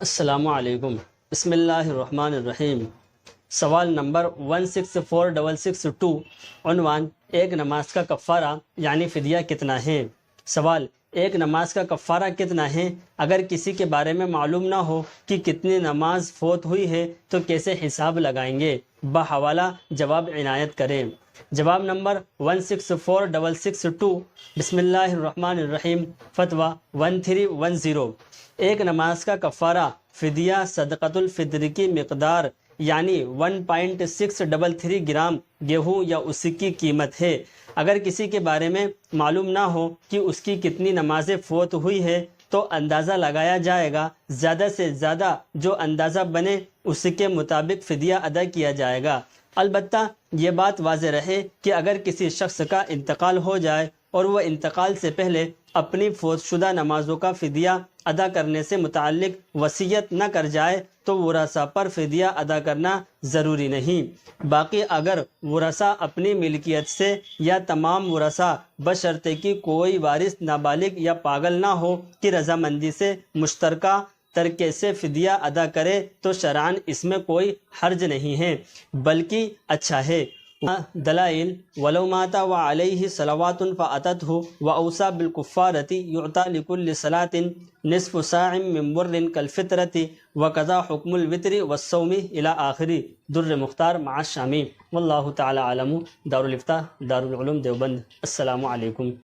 السلام علیکم۔ بسم اللہ الرحمن الرحیم۔ سوال نمبر 164662، عنوان ایک نماز کا کفارہ یعنی فدیہ کتنا ہے؟ سوال: ایک نماز کا کفارہ کتنا ہے؟ اگر کسی کے بارے میں معلوم نہ ہو کہ کتنی نماز فوت ہوئی ہے تو کیسے حساب لگائیں گے؟ بحوالہ جواب عنایت کریں۔ جواب نمبر 164662، بسم اللہ الرحمن الرحیم، فتویٰ 1310۔ ایک نماز کا کفارہ فدیہ صدقۃ الفطر کی مقدار یعنی 1.633 گرام گیہوں یا اس کی قیمت ہے۔ اگر کسی کے بارے میں معلوم نہ ہو کہ اس کی کتنی نمازیں فوت ہوئی ہے تو اندازہ لگایا جائے گا، زیادہ سے زیادہ جو اندازہ بنے اس کے مطابق فدیہ ادا کیا جائے گا۔ البتہ یہ بات واضح رہے کہ اگر کسی شخص کا انتقال ہو جائے اور وہ انتقال سے پہلے اپنی فوت شدہ نمازوں کا فدیہ ادا کرنے سے متعلق وصیت نہ کر جائے تو ورثاء پر فدیہ ادا کرنا ضروری نہیں۔ باقی اگر ورثاء اپنی ملکیت سے یا تمام ورثاء بشرطے کہ کوئی وارث نابالغ یا پاگل نہ ہو کی رضامندی سے مشترکہ طریقے سے فدیہ ادا کرے تو شرعاً اس میں کوئی حرج نہیں ہے بلکہ اچھا ہے۔ دلائل: ولو مات وعلیہ صلوات فاتتہ واوصى بالکفارۃ یعطى لكل صلاة نصف صاع من بر كالفطرۃ وكذا حکم الوتر والصوم الى آخر۔ در مختار مع الشامی۔ واللہ تعالی عالم۔ دارالفتاح دارالعلوم دیوبند۔ السلام علیکم۔